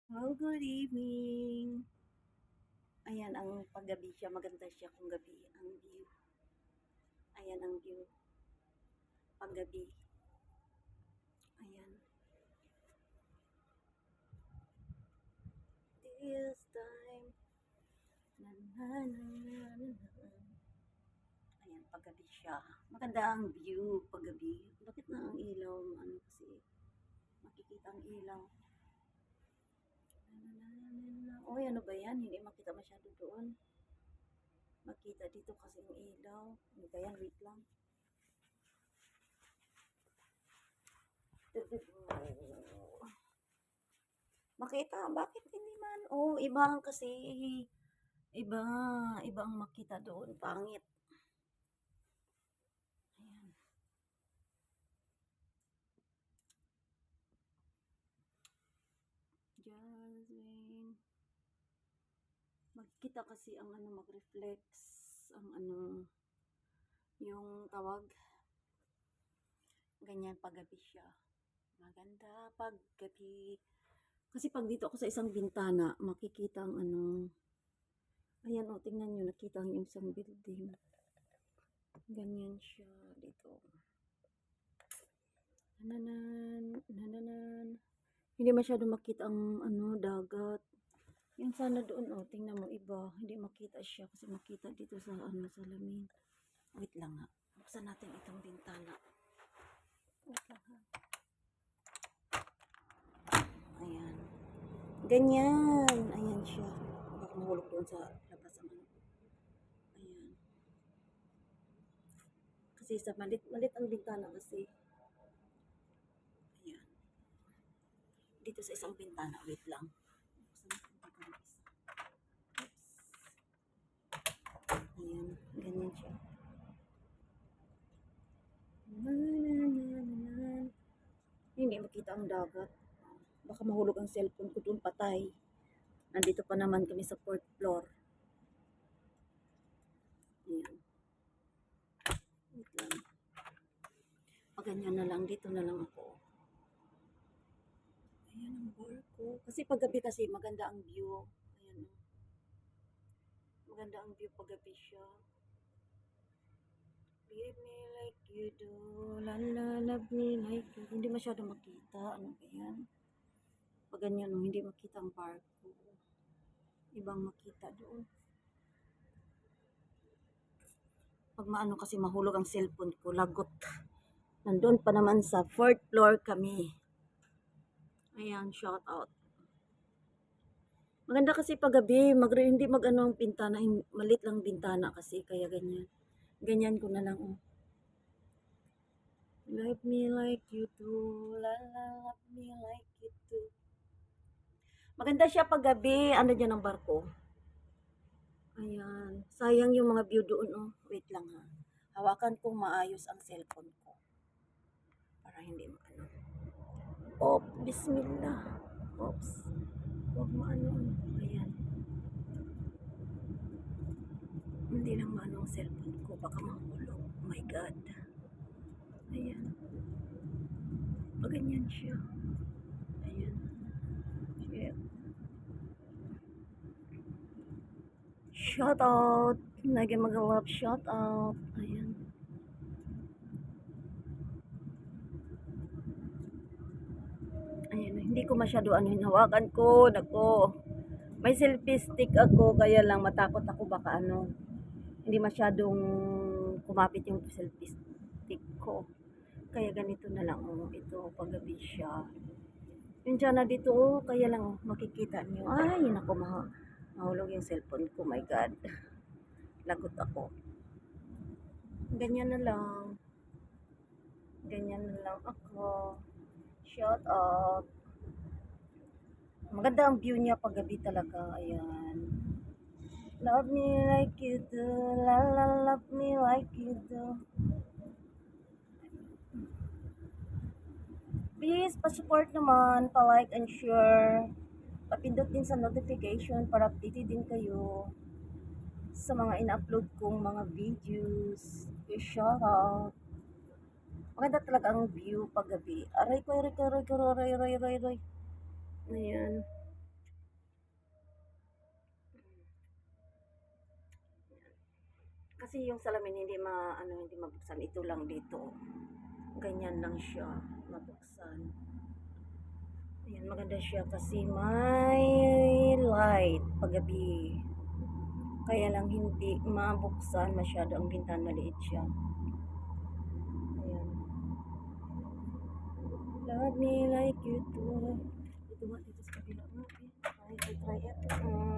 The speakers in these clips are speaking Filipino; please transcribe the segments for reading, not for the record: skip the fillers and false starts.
Oh, good evening. Ayan ang paggabi siya, maganda siya kung gabi ang view. Ayan ang view paggabi. Ayan. This time. Na, na, na, na, na, na. Ayan, paggabi siya. Maganda ang view paggabi. Bakit na ang ilaw? Ano kasi, makikita ang ilaw. Oy, ano ba yan? Hindi makita masyado doon. Makita dito kasi ang ilaw. Ano ba yan? Wait lang. Makita, bakit hindi man? Oh, iba kasi. Iba, iba ang makita doon. Pangit. Ayan. Jasmine. Magkita kasi ang ano, mag-reflex ang ano, yung tawag. Ganyan paggabi siya. Maganda paggabi. Kasi pag dito ako sa isang bintana, makikita ang ano. Ayan o, tingnan nyo, nakita ang isang building. Ganyan siya dito. Nananan, nananan. Hindi masyado makita ang ano, dagat. Yan sana doon, oh, tingnan mo iba. Hindi makita siya kasi makita dito sa ano, sa lamin. Wait lang ha. Buksan natin itong bintana. Wait lang ha. Ayan. Ganyan. Ayan siya. Baka mahulog doon sa labas ang ano. Ayan. Kasi sa malit ang bintana kasi. Ayan. Dito sa isang bintana. Wait lang. Buksan natin dito ng isa. Oops. Ayan. Ganyan siya. Hindi makita ang dagat. Baka mahulog ang cellphone ko doon, patay. Nandito pa naman kami sa 4th floor. Ayan. Wait lang. Pag ganyan na lang, dito na lang ako. Ayan ang barko. Kasi paggabi kasi maganda ang view. Ayan. Maganda ang view paggabi siya. Leave me like you do. La la, love me like you. Hindi masyado makita. Ano ba yan? Pag ganyan, no, hindi makita ang barko. Ibang makita doon. Pag maano kasi mahulog ang cellphone ko, lagot. Nandun pa naman sa 4th floor kami. Ayan, shout out. Maganda kasi paggabi, hindi mag-ano ang bintana, malit lang bintana kasi, kaya ganyan. Ganyan ko na lang, oh. Love me like you do, la la, love me like you do. Maganda siya paggabi, ano dyan ang barko. Ayan, sayang yung mga view doon, oh. Wait lang ha. Hawakan kong maayos ang cellphone ko. Para hindi maano. Oh, bismillah. Oops. Huwag maano. Ayan. Hindi lang maano ang cellphone ko. Baka mahulog. Oh my God. Ayan. Pag ganyan siya. Ayan. Shit. Shout out. Lagi mag-love shout out. Ayan. Ayan. Hindi ko masyado ano hinawakan ko. Nako. May selfie stick ako. Kaya lang matakot ako baka ano. Hindi masyadong kumapit yung selfie stick ko. Kaya ganito na lang. Oh, ito paggabi siya. Yung dyan na dito. Oh, kaya lang oh, makikita niyo. Ay, nako mahulog yung cellphone ko. My God. Lagot ako. Ganyan na lang. Ganyan na lang ako. Shout out. Maganda ang view niya pag gabi talaga. Ayan. Love me like you do. La la, love me like you do. Please, pa-support naman, pa-like and share. Papindot din sa notification para updated din kayo sa mga in-upload kong mga videos. Shout out. Maganda talaga ang view pag gabi. Aray ko, aray ko, aray ko, aray, aray, aray, aray. Ayan. Kasi yung salamin hindi hindi mabuksan. Ito lang dito. Ganyan lang siya, mabuksan. Ayan, maganda siya kasi may light paggabi. Kaya lang hindi mabuksan masyado ang bintana, maliit siya. Ayan. Love me like you do. Ito nga dito sa kabila nga eh. Try it.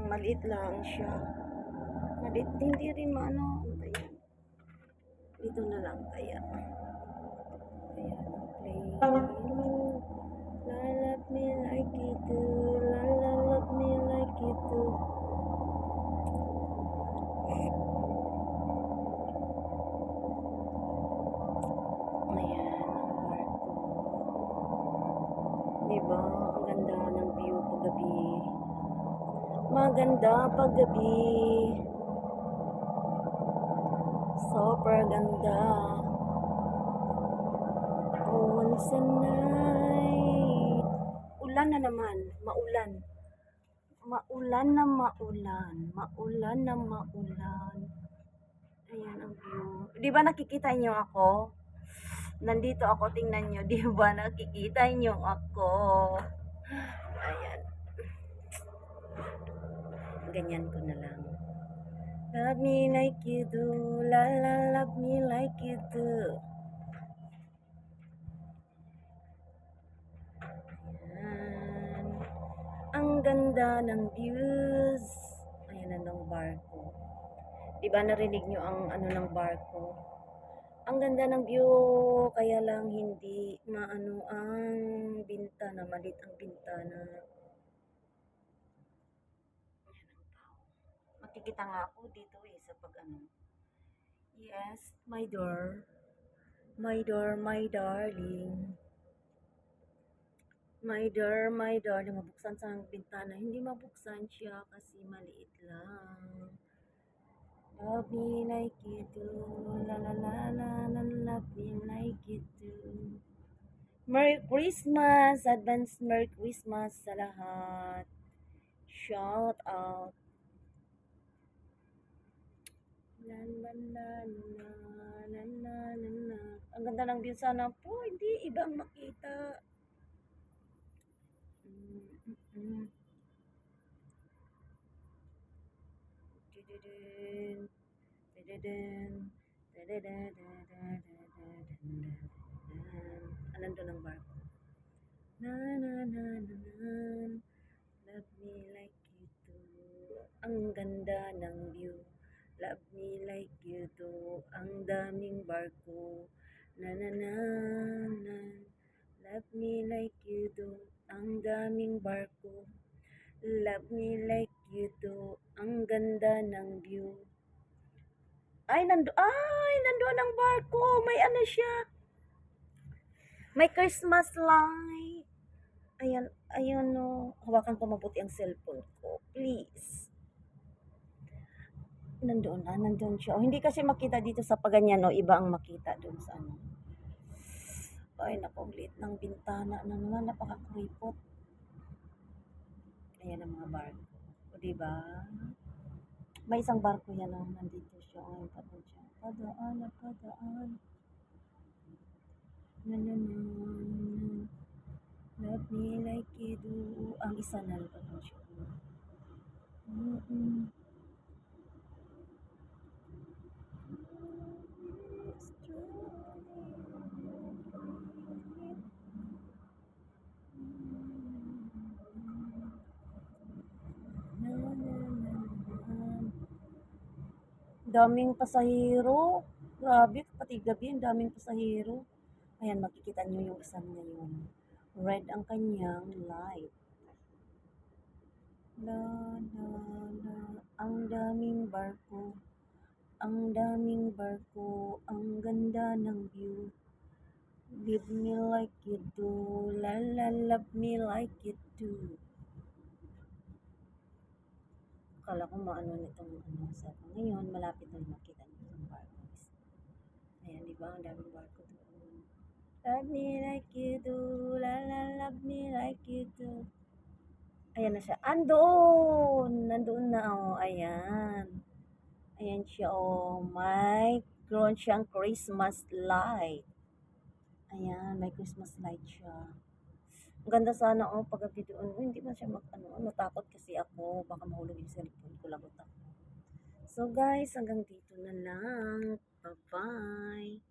Maliit lang siya. Maliit, hindi rin maano. Ano ba yan? Dito na lang kaya. Ayan, play. La love me like you do. La love me like you do. Ayan, ang barko. Diba? Ang ganda ng view paggabi. Maganda paggabi. Super ganda. Once a night. Ulan na naman. Maulan. Maulan na maulan. Maulan na maulan. Ayan ang view. Di ba nakikita niyo ako? Nandito ako, tingnan niyo. Di ba nakikita niyo ako? Ayan. Ganyan ko na lang. Love me like you do. La la, love me like you do. Ayan. Ang ganda ng views. Ayan ang barko. Diba narinig nyo ang ano ng barko? Ang ganda ng view, kaya lang hindi maano ang bintana, malit ang bintana. Ayan ang tao. Makikita nga ako dito eh sa pag ano. Yes, my door. My door, my darling. My door, my darling. Mabuksan sa bintana. Hindi mabuksan siya kasi maliit lang. Love me like you do. La la la la la. Love me like you do. Merry Christmas! Advance Merry Christmas sa lahat. Shout out. La la la la la la la la. Ang ganda ng view sana po. Hindi ibang makita. Nandun ang barko. Na na na na na. Love me like you do. Ang ganda ng view. Love me like you do. Ang daming barko. Na na na na. Love me like you do. Ang daming barko. Love me like you do. Ang ganda ng view. Ay, nandoon ang barko. May ano siya. May Christmas light. Ayan, ayun no. Hawakan ko mabuti ang cellphone ko. Please. Nandoon siya. Oh, hindi kasi makita dito sa paganyan, no. Iba ang makita doon sa ano. Ay, nakulit ng bintana na naman. Napakakuripot. Ayan ang mga barko. O, diba? May isang barko yan, oh. Nandito siya. Ay, padaan siya. Padaan. Nananana. Love me like you do. Ang isa na padaan siya. Daming pasahero. Grabe, pati gabi, ang daming pasahero. Ayan, makikita nyo yung isa ngayon. Red ang kanyang light. La, la, la. Ang daming barko. Ang daming barko. Ang ganda ng view. Give me like you do. La, la, love me like you do. Akala ko maano nitong ano sa ngayon, malapit na makita nito ang barko. Ayan, di ba? Ang daming barko doon. Love me like you do. La la, love me like you do. Ayan na siya. Andoon! Nandoon na, oh. Ayan. Ayan siya, oh. May grown siyang Christmas light. Ayan, may Christmas light siya. Ang ganda sana, oh, paggabi doon. Oh, hindi man siya matakot kasi ako. Baka mahulog yung cellphone ko, lagot ako. So guys, hanggang dito na lang. Bye-bye.